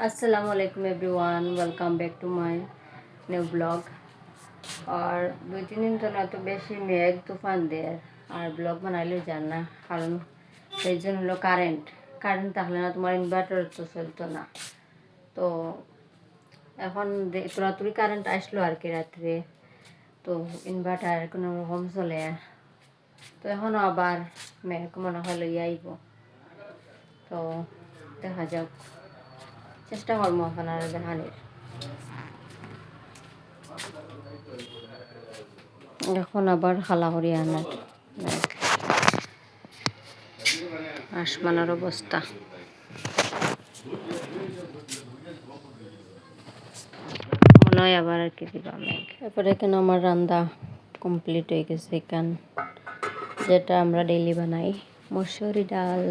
अस्सलाम वालेकुम everyone, welcome back to my new blog. और 2-3 दिन তো না তো বেশি মেঘ তুফান দেয় আর ব্লগ বানাইলেও যান না, কারণ সেই জন্য হলো কারেন্ট থাকলে না তোমার ইনভার্টার তো চলতো না। তো এখন তুরাতুরি কারেন্ট আসলো আর কি রাত্রে, তো ইনভার্টার কোনো রকম চলে। তো এখনও আবার মেঘ মনে হয় লইয়া আইব, তো দেখা যাক, চেষ্টা করবো আপনারা দেখানোর। এখন আবার খালা করি আনার আসমানের অবস্থা। মনে হয় আবার আর কি দিবা মেঘ। এরপরে এখানে আমার রান্না কমপ্লিট হয়ে গেছে, এখান যেটা আমরা ডেইলি বানাই, মসুরি ডাল,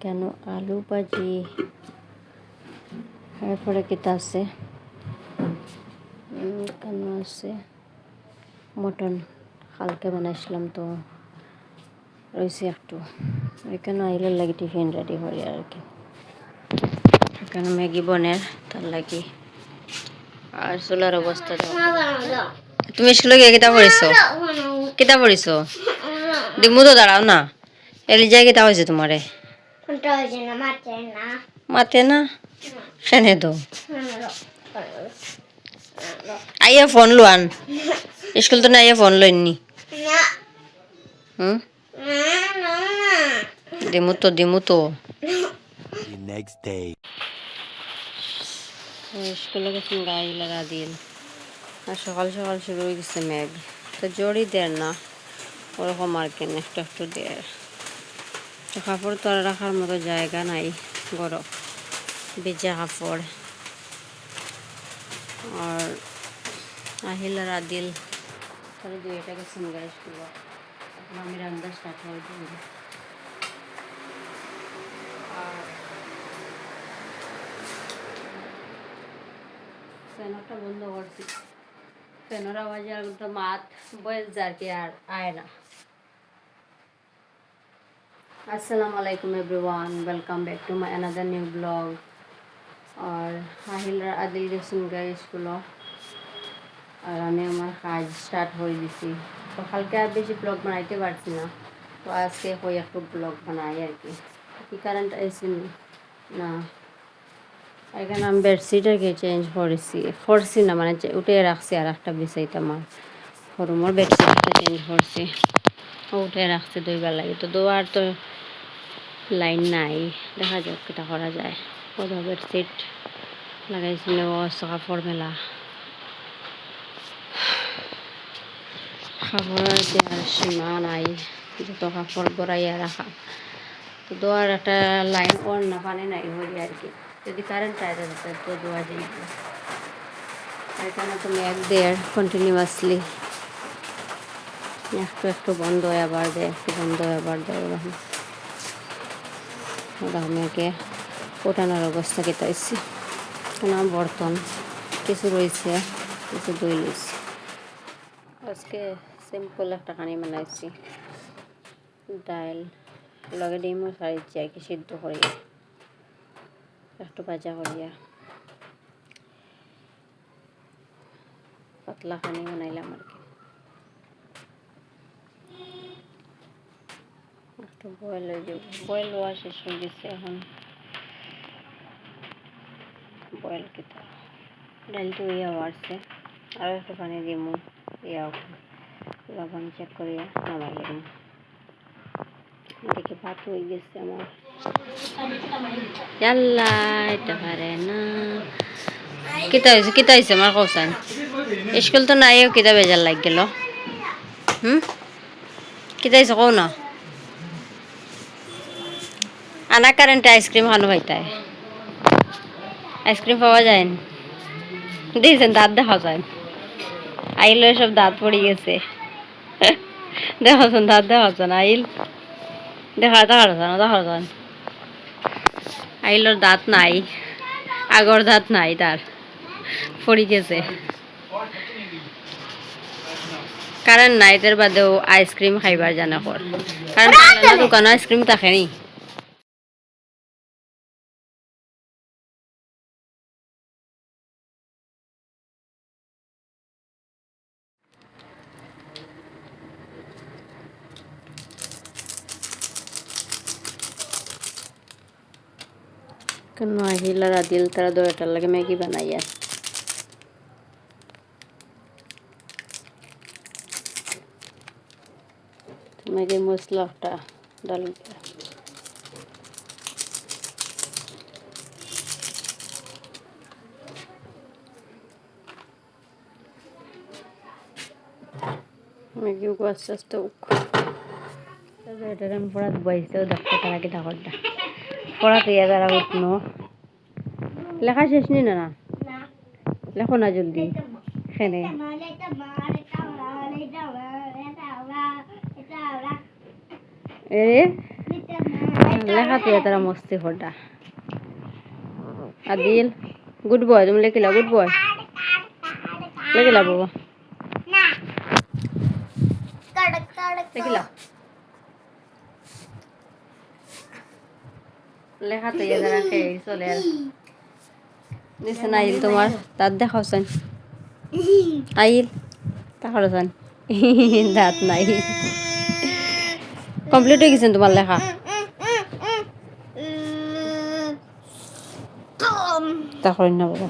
কেন আলু ভাজি, এরপরে কিতা আছে, কেন আছে মটন কালকে বানাইছিলাম, তো রয়েছে একটু। এখানে আইলের লাগি টিফিন রেডি করি আর কি। এখানে ম্যাগি বনের তার লাগি। আর চুলার অবস্থা তুমি স্কুলে গিয়ে কিতা পড়িছো দিমু তো দাঁড়াও না, এলি যাই কিতা হয়েছে তোমারে? মাতে না সেনে তো আইয়া ফোন লোয়ান, স্কুল তো না আইয়া ফোন লইনি। দিমু তো স্কুলে গেছেন গাড়ি লাগা দিন। আর সকাল সকাল শুরু হয়ে গেছে মেঘ, তো জোরই দেয় না, ওরকম আর কেন একটু একটু দেয়। তো কাপড় তো আর রাখার মতো জায়গা নাই, গরম ভিজা কাপড়। আর আহিল আর আদিল তাহলে দুইটা গেছেন গাড়ি স্কুল, এখন আমি রান্না স্টার্ট হয়ে দিব। আর ফ্যানটা বন্ধ করছি, ফ্যানের আওয়াজে আর তো মাত বয়েস যার কি আর আয় না। আসসালামু আলাইকুম everyone, welcome back to my another new blog. আর আহিল আর আদিল গেছেন গাড়ি স্কুল, আর আমি আমার কাজ স্টার্ট হয়ে দিছি। তো কালকে আর বেশি ব্লগ বানাইতে পারছি না, তো আজকে হয়ে একটু ব্লগ বানাই আর কি। কি কারেন্ট আইসি না, এখানে আমি বেডশিট আর কি চেঞ্জ করছি না, মানে উঠে রাখছি, আর একটা বিছাইতে আমার রুমের বেডশিটটা চেঞ্জ করছি, উঠে রাখছি দুইবার লাগে। তো দুবার তো লাইন নাই, দেখা যাক কিটা করা যায়। কত বেডশিট লাগাইছিল, কাপড় মেলা কাপড়ের যে আর সীমা নাই, যত কাপড় গড়াইয়া রাখা। তো দোয়ার একটা লাইন ওর না পানি নাই হই আর কি, যদি কারেন্ট আয় যাচ্ছে তো দোয়া যাইব। এখানে তো মেঘ দেয় কন্টিনিউয়াসলি, একটু একটু বন্ধ হয় আবার দেয়, একটু বন্ধ হয় আবার দেয়, ওরকম মেঘে ওঠানোর অবস্থা কেটাইছি। কেন বর্তন কিছু রয়েছে, কিছু দই লইছি। আজকে সিম্পল একটা কানি বানাইছি, ডাল লগে ডিমও সারিছি আর কি, সিদ্ধ করিয়া একটু ভাজা করিয়া পাতলা খানি বানাইলাম আর কি। একটু বয়েল হয়ে যাব, বয়েল হওয়া শেষ হয়ে গেছে, এখন বয়েল কিতা ডালটা ইয়া আসছে, আর একটু পানি দিমু, ইয়া লবণ চেক করিয়া নামাই দিলাম। এদিকে ভাত হয়ে গেছে আমার। জাল্লা এটা পারে না, কিতা হয়েছে আমার কৌশান? স্কুল তো নাইও, কিতা বেজার লাগ গেল। কিতা হয়েছে কৌ না? আনা কারেন্টে আইসক্রিম খানো ভাইতায়, আইসক্রিম পাওয়া যায় না, দিয়েছেন দাঁত দেখা যায়, আইল সব দাঁত পড়ে গেছে, দেখাছেন দাঁত দেখাছেন, আইল দেখা যান আইলর দাঁত নাই, আগর দাঁত নাই, তার পড়ে গেছে। কারণ নাইটের বাদেও আইসক্রিম খাইবার জানা কর, কারণ দোকানে আইসক্রিম থাকে নি। কেন আহিল আর আদিল তারা দয়াটার লাগে ম্যাগি বানাইয়া ম্যাগি মশলাটা ডাল ম্যাগি আস্তে আস্তে এটার আমি পড়াত বইতেও দেখতে তারা কি ঠাকুরটা পড়াতে যারা উঠনো লেখা শেষ নি না লেখো না জলদি এখানে লেখাতে তারা মস্তি ফোটা আদিল গুড বয় তুমি লেখিলা গুড বয় লেখিলা বাবা লেখিলা লেখাতে যারা খেয়ে চলে আর নিচে আইল তোমার দাঁত দেখাও চান আইল তাহলে চান দাঁত নাই কমপ্লিট হয়ে গেছেন তোমার লেখা তা করেন না বাবা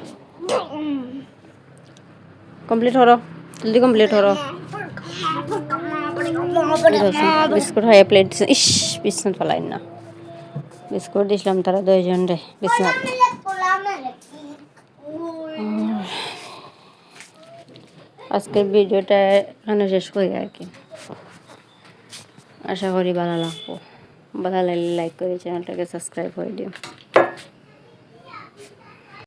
কমপ্লিট হলো জলদি কমপ্লিট হলো বিস্কুট হয়ে প্লেট দিছে ইস বিছনাত ফেলাইন না বিস্কুট দিছিলাম তারা দুইজন রে বিছনাত আজকের ভিডিওটা এখানে শেষ করি আর কি আশা করি ভালো লাগবো ভালো লাগলে লাইক করে চ্যানেলটাকে সাবস্ক্রাইব করে দিও